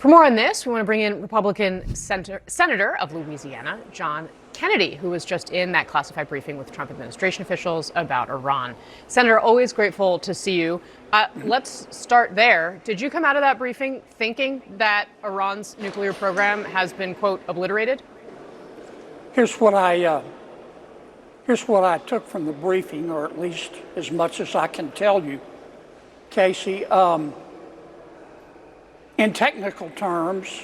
For more on this, we want to bring in Republican Senator of Louisiana, John Kennedy, who was just in that classified briefing with Trump administration officials about Iran. Senator, always grateful to see you. Let's start there. Did you come out of that briefing thinking that Iran's nuclear program has been, quote, obliterated? Here's what I took from the briefing, or at least as much as I can tell you, Casey. In technical terms,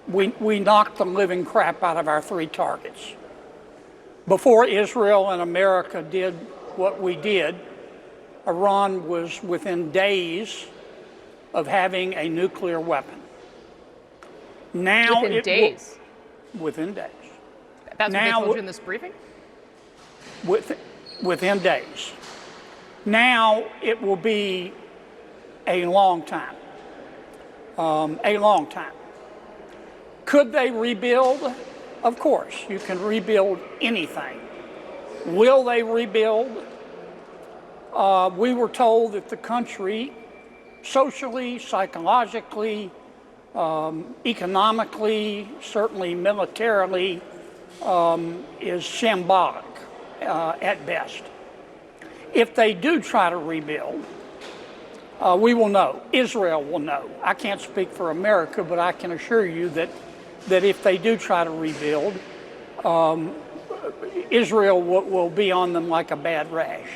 we knocked the living crap out of our three targets. Before Israel and America did what we did, Iran was within days of having a nuclear weapon. Now within days? Within days. That's what they told you in this briefing? Within days. Now it will be a long time. A long time. Could they rebuild? Of course, you can rebuild anything. Will they rebuild? We were told that the country, socially, psychologically, economically, certainly militarily, is shambolic at best. If they do try to rebuild, we will know. Israel will know. I can't speak for America, but I can assure you that if they do try to rebuild, Israel will be on them like a bad rash.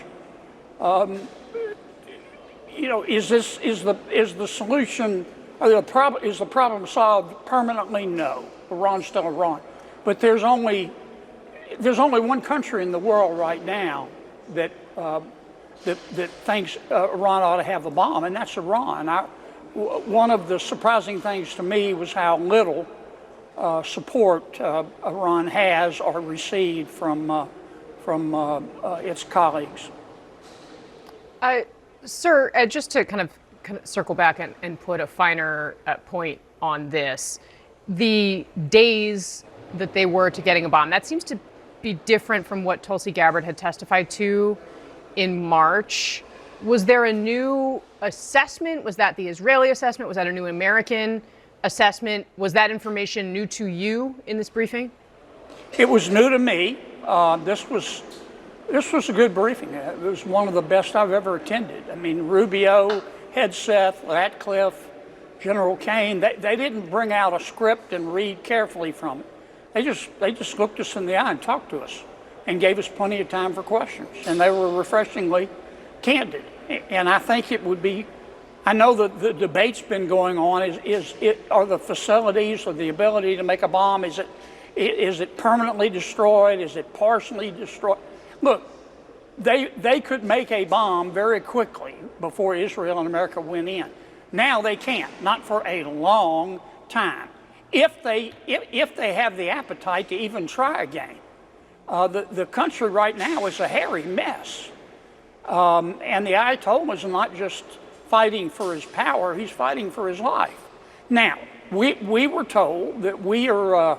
Is the solution, or is the problem solved permanently? No. Iran's still Iran. But there's only one country in the world right now that thinks Iran ought to have a bomb, and that's Iran. One of the surprising things to me was how little support Iran has or received from its colleagues. Sir, just to kind of circle back and put a finer point on this, the days that they were to getting a bomb, that seems to be different from what Tulsi Gabbard had testified to in March. Was there a new assessment? Was that the Israeli assessment? Was that a new American assessment? Was that information new to you in this briefing? It was new to me. This was a good briefing. It was one of the best I've ever attended. I mean, Rubio, Hegseth, Ratcliffe, General Kane, they didn't bring out a script and read carefully from it. They just looked us in the eye and talked to us and gave us plenty of time for questions. And they were refreshingly candid. And I think it would be, I know that the debate's been going on, are the facilities or the ability to make a bomb, is it permanently destroyed? Is it partially destroyed? Look, they could make a bomb very quickly before Israel and America went in. Now they can't, not for a long time. If they have the appetite to even try again. The country right now is a hairy mess. And the Ayatollah is not just fighting for his power, he's fighting for his life. Now, we were told that we don't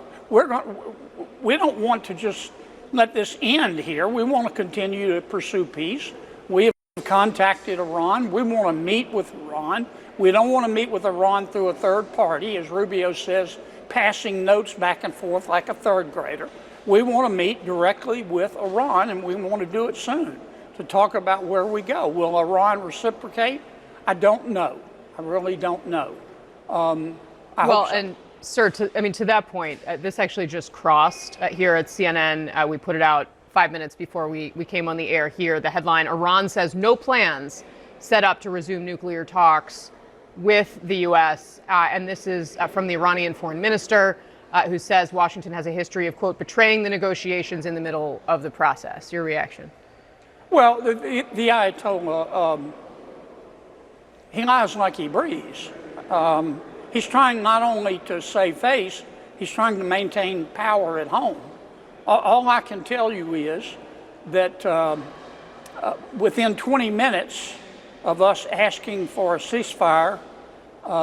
want to just let this end here. We want to continue to pursue peace. We have contacted Iran. We want to meet with Iran. We don't want to meet with Iran through a third party, as Rubio says, passing notes back and forth like a third grader. We want to meet directly with Iran, and we want to do it soon to talk about where we go. Will Iran reciprocate? I don't know. I really don't know. And sir, to that point, this actually just crossed here at CNN. We put it out 5 minutes before we came on the air here. The headline, Iran says no plans set up to resume nuclear talks with the U.S. And this is from the Iranian foreign minister, who says Washington has a history of, quote, betraying the negotiations in the middle of the process. Your reaction? Well, the Ayatollah, he lies like he breathes. He's trying not only to save face, he's trying to maintain power at home. All I can tell you is that within 20 minutes of us asking for a ceasefire,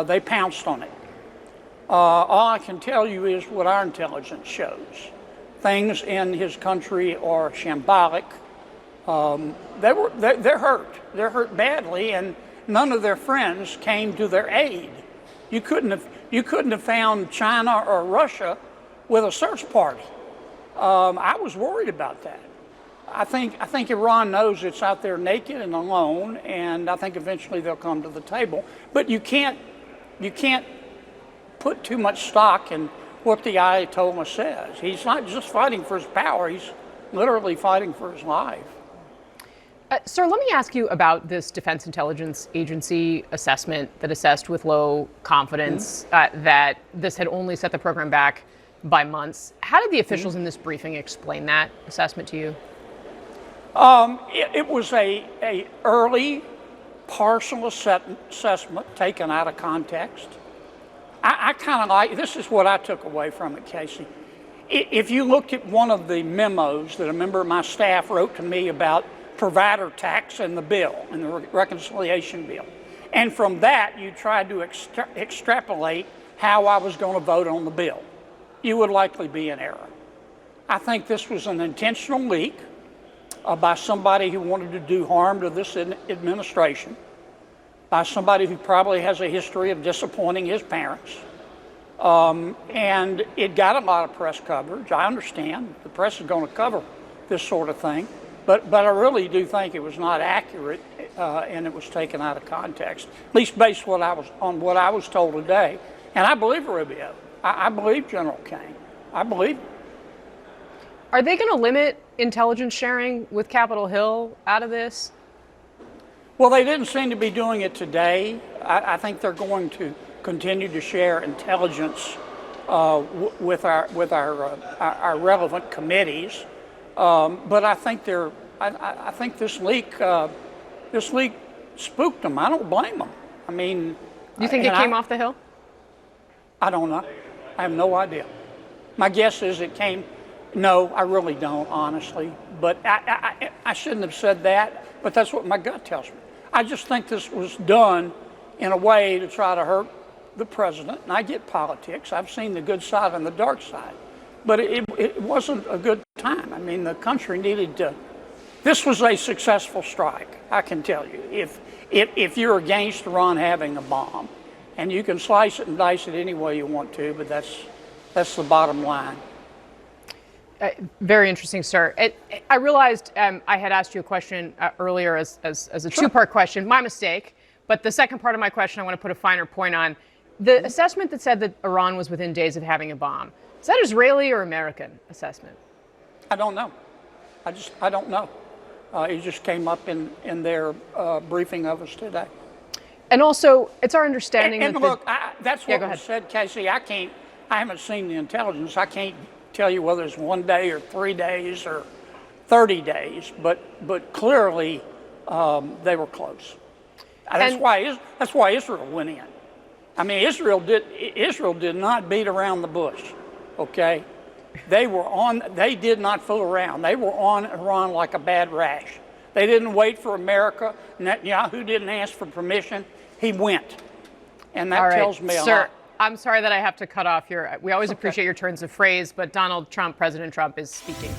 they pounced on it. All I can tell you is what our intelligence shows. Things in his country are shambolic. They're hurt. They're hurt badly, and none of their friends came to their aid. You couldn't have found China or Russia with a search party. I was worried about that. I think Iran knows it's out there naked and alone, and I think eventually they'll come to the table. But you can't put too much stock in what the Ayatollah says. He's not just fighting for his power; he's literally fighting for his life. Sir, let me ask you about this Defense Intelligence Agency assessment that assessed with low confidence that this had only set the program back by months. How did the officials in this briefing explain that assessment to you? It was a early partial assessment taken out of context. I kind of like, this is what I took away from it, Casey. If you looked at one of the memos that a member of my staff wrote to me about provider tax in the bill, in the reconciliation bill, and from that you tried to extrapolate how I was going to vote on the bill, you would likely be in error. I think this was an intentional leak by somebody who wanted to do harm to this administration, by somebody who probably has a history of disappointing his parents. And it got a lot of press coverage. I understand the press is going to cover this sort of thing, but I really do think it was not accurate and it was taken out of context, at least based on what I was told today. And I believe Rubio. I believe General Kane. I believe him. Are they going to limit intelligence sharing with Capitol Hill out of this? Well, they didn't seem to be doing it today. I think they're going to continue to share intelligence with our relevant committees. But I think I think this leak spooked them. I don't blame them. I mean, you think it came off the Hill? I don't know. I have no idea. My guess is it came. No, I really don't, honestly. But I shouldn't have said that, but that's what my gut tells me. I just think this was done in a way to try to hurt the president. And I get politics. I've seen the good side and the dark side. But it wasn't a good time. I mean, the country needed to. This was a successful strike, I can tell you. If you're against Iran having a bomb, and you can slice it and dice it any way you want to, but that's the bottom line. Very interesting, sir. I realized I had asked you a question earlier as a two-part question. My mistake. But the second part of my question, I want to put a finer point on. The assessment that said that Iran was within days of having a bomb, is that Israeli or American assessment? I don't know. I don't know. It just came up in their briefing of us today. And also, it's our understanding and that look, that's what was said, Casey. I haven't seen the intelligence. I can't tell you whether it's 1 day or 3 days or 30 days, but clearly they were close. That's why Israel went in. I mean, Israel did not beat around the bush. Okay, they did not fool around. They were on Iran like a bad rash. They didn't wait for America. Netanyahu didn't ask for permission. He went, and that tells me a lot. I'm sorry that I have to cut off here. We always appreciate your turns of phrase, but President Trump is speaking.